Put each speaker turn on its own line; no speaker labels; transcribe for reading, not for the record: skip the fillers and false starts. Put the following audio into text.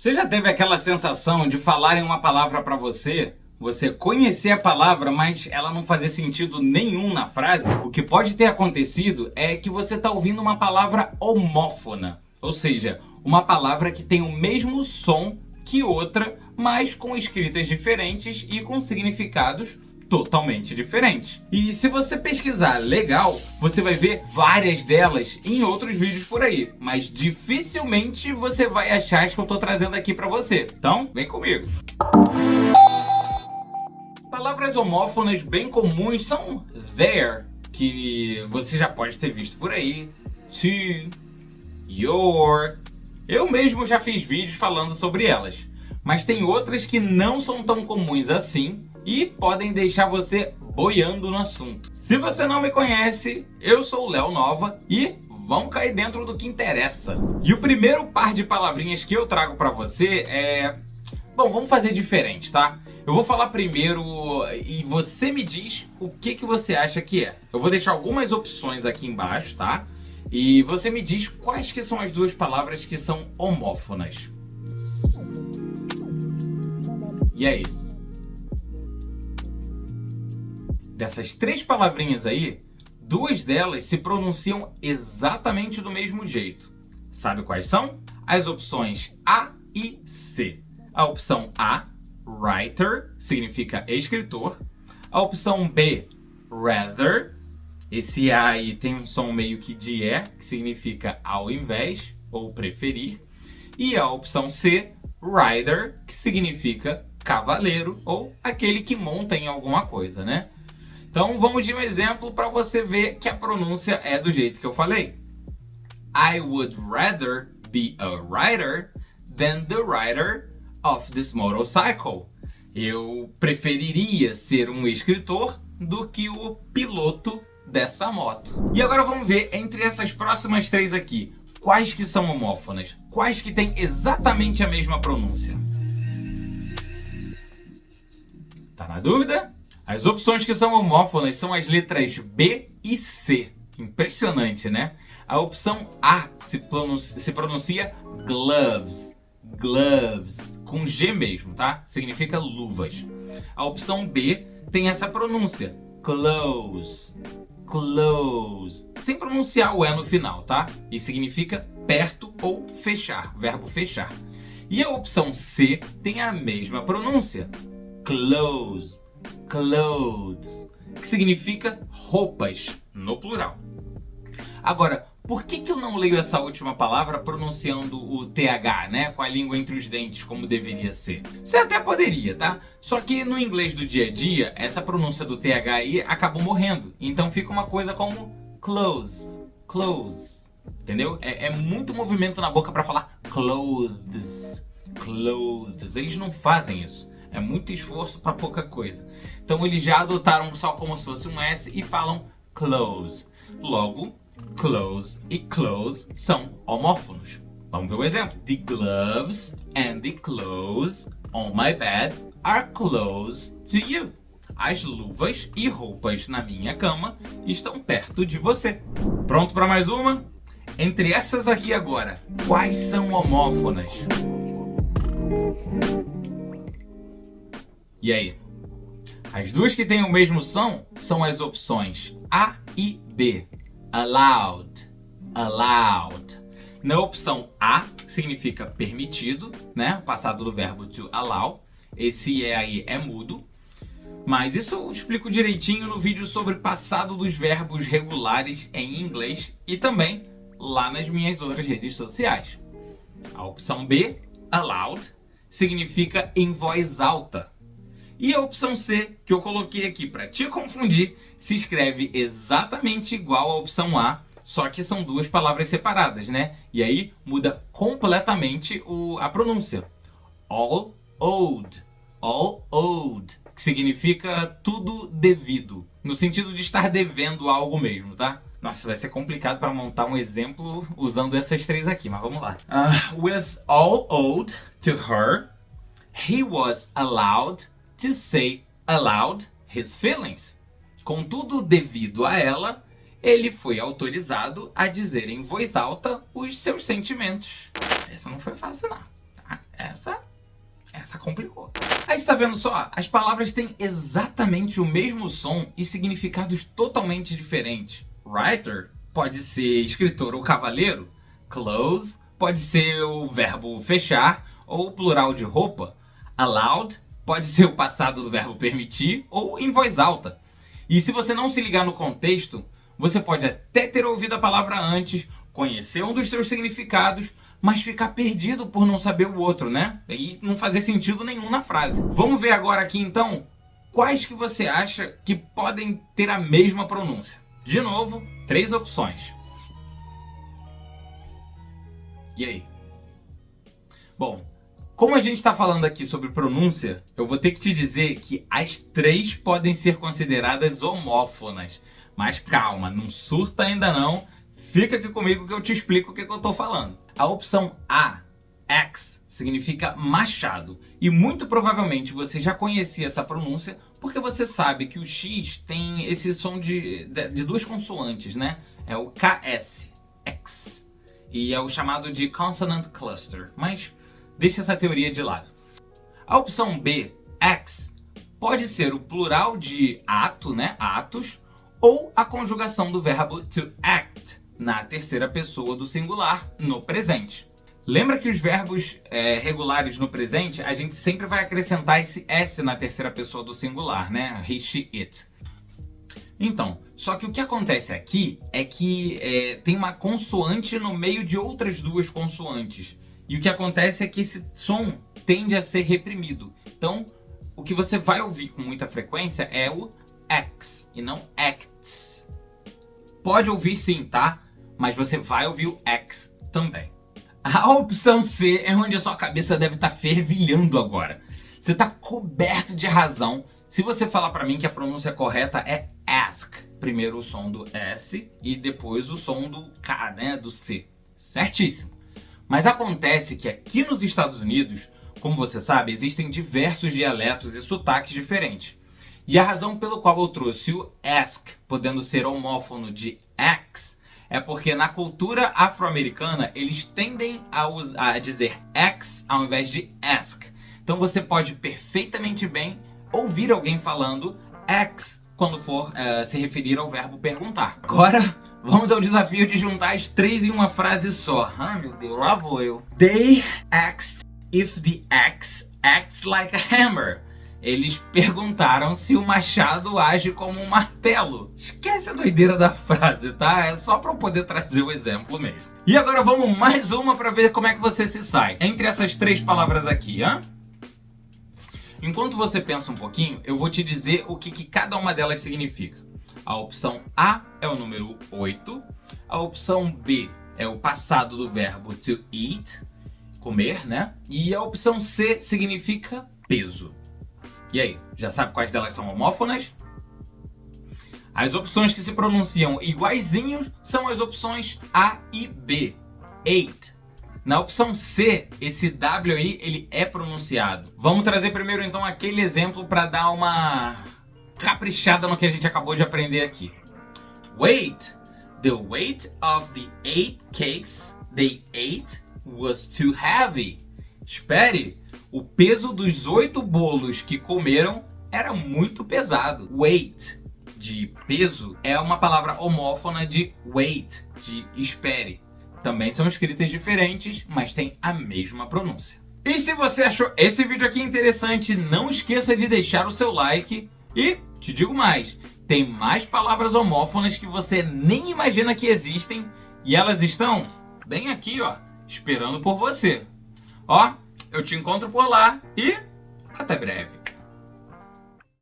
Você já teve aquela sensação de falarem uma palavra pra você, você conhecer a palavra, mas ela não fazer sentido nenhum na frase? O que pode ter acontecido é que você está ouvindo uma palavra homófona, ou seja, uma palavra que tem o mesmo som que outra, mas com escritas diferentes e com significados totalmente diferentes. E se você pesquisar legal, você vai ver várias delas em outros vídeos por aí, mas dificilmente você vai achar as que eu tô trazendo aqui para você. Então, vem comigo. Palavras homófonas bem comuns são there, que você já pode ter visto por aí, to, your. Eu mesmo já fiz vídeos falando sobre elas, mas tem outras que não são tão comuns assim e podem deixar você boiando no assunto. Se você não me conhece, eu sou o Léo Nova e vamos cair dentro do que interessa. E o primeiro par de palavrinhas que eu trago para você é... Bom, vamos fazer diferente, tá? Eu vou falar primeiro e você me diz o que você acha que é. Eu vou deixar algumas opções aqui embaixo, tá? E você me diz quais que são as duas palavras que são homófonas. E aí? Dessas três palavrinhas aí, duas delas se pronunciam exatamente do mesmo jeito. Sabe quais são? As opções A e C. A opção A, writer, significa escritor. A opção B, rather. Esse A aí tem um som meio que de E, que significa ao invés ou preferir. E a opção C, rider, que significa cavaleiro ou aquele que monta em alguma coisa, né? Então vamos de um exemplo para você ver que a pronúncia é do jeito que eu falei. I would rather be a rider than the rider of this motorcycle. Eu preferiria ser um escritor do que o piloto dessa moto. E agora vamos ver entre essas próximas três aqui, quais que são homófonas, quais que têm exatamente a mesma pronúncia. Tá na dúvida? As opções que são homófonas são as letras B e C. Impressionante, né? A opção A se pronuncia gloves. Gloves, com G mesmo, tá? Significa luvas. A opção B tem essa pronúncia, close, close, sem pronunciar o E no final, tá? E significa perto ou fechar, verbo fechar. E a opção C tem a mesma pronúncia, close, clothes, que significa roupas, no plural. Agora, por que eu não leio essa última palavra pronunciando o TH, né? Com a língua entre os dentes, como deveria ser? Você até poderia, tá? Só que no inglês do dia a dia, essa pronúncia do TH aí acabou morrendo. Então fica uma coisa como close, close. Entendeu? É muito movimento na boca para falar clothes, clothes. Eles não fazem isso. É muito esforço para pouca coisa. Então eles já adotaram só como se fosse um S e falam close. Logo, close e close são homófonos. Vamos ver o exemplo. The gloves and the clothes on my bed are close to you. As luvas e roupas na minha cama estão perto de você. Pronto para mais uma? Entre essas aqui agora, quais são homófonas? E aí? As duas que têm o mesmo som são as opções A e B. Allowed, allowed. Na opção A, significa permitido, né? O passado do verbo to allow. Esse E aí é mudo. Mas isso eu explico direitinho no vídeo sobre passado dos verbos regulares em inglês e também lá nas minhas outras redes sociais. A opção B, allowed, significa em voz alta. E a opção C, que eu coloquei aqui para te confundir, se escreve exatamente igual à opção A, só que são duas palavras separadas, né? E aí muda completamente a pronúncia. All owed, que significa tudo devido, no sentido de estar devendo algo mesmo, tá? Nossa, vai ser complicado para montar um exemplo usando essas três aqui, mas vamos lá. With all owed to her, he was allowed to say aloud his feelings. Com tudo devido a ela, ele foi autorizado a dizer em voz alta os seus sentimentos. Essa não foi fácil não, tá? essa complicou. Aí você tá vendo só? As palavras têm exatamente o mesmo som e significados totalmente diferentes. Writer pode ser escritor ou cavaleiro. Close pode ser o verbo fechar ou o plural de roupa. Allowed pode ser o passado do verbo permitir ou em voz alta. E se você não se ligar no contexto, você pode até ter ouvido a palavra antes, conhecer um dos seus significados, mas ficar perdido por não saber o outro, né? E não fazer sentido nenhum na frase. Vamos ver agora aqui então quais que você acha que podem ter a mesma pronúncia. De novo, 3 opções. E aí? Bom, como a gente está falando aqui sobre pronúncia, eu vou ter que te dizer que as 3 podem ser consideradas homófonas. Mas calma, não surta ainda não. Fica aqui comigo que eu te explico o que eu estou falando. A opção A, axe, significa machado. E muito provavelmente você já conhecia essa pronúncia porque você sabe que o X tem esse som de 2 consoantes, né? É o KS, X. E é o chamado de consonant cluster. Mas deixa essa teoria de lado. A opção B, axe, pode ser o plural de ato, né? Atos, ou a conjugação do verbo to act, na terceira pessoa do singular, no presente. Lembra que os verbos regulares no presente, a gente sempre vai acrescentar esse S na terceira pessoa do singular, né? He, she, it. Então, só que o que acontece aqui é que tem uma consoante no meio de outras 2 consoantes. E o que acontece é que esse som tende a ser reprimido. Então, o que você vai ouvir com muita frequência é o X e não acts. Pode ouvir sim, tá? Mas você vai ouvir o X também. A opção C é onde a sua cabeça deve estar fervilhando agora. Você está coberto de razão se você falar para mim que a pronúncia correta é ask. Primeiro o som do S e depois o som do K, né? Do C. Certíssimo. Mas acontece que aqui nos Estados Unidos, como você sabe, existem diversos dialetos e sotaques diferentes. E a razão pelo qual eu trouxe o ask, podendo ser homófono de axe, é porque na cultura afro-americana eles tendem a dizer axe ao invés de ask. Então você pode perfeitamente bem ouvir alguém falando axe quando for se referir ao verbo perguntar. Agora, vamos ao desafio de juntar as 3 em uma frase só. Ai meu Deus, lá vou eu. They asked if the axe acts like a hammer. Eles perguntaram se o machado age como um martelo. Esquece a doideira da frase, tá? É só para eu poder trazer o exemplo mesmo. E agora vamos mais uma para ver como é que você se sai entre essas 3 palavras aqui, hein? Enquanto você pensa um pouquinho, eu vou te dizer o que cada uma delas significa. A opção A é o número 8. A opção B é o passado do verbo to eat, comer, né? E a opção C significa peso. E aí, já sabe quais delas são homófonas? As opções que se pronunciam iguaizinhos são as opções A e B. Ate. Na opção C, esse W aí, ele é pronunciado. Vamos trazer primeiro então aquele exemplo para dar uma caprichada no que a gente acabou de aprender aqui. Wait. The weight of the 8 cakes they ate was too heavy. Espere. O peso dos 8 bolos que comeram era muito pesado. Weight, de peso, é uma palavra homófona de wait, de espere. Também são escritas diferentes, mas tem a mesma pronúncia. E se você achou esse vídeo aqui interessante, não esqueça de deixar o seu like. E, te digo mais, tem mais palavras homófonas que você nem imagina que existem. E elas estão bem aqui, ó, esperando por você. Ó, eu te encontro por lá e até breve.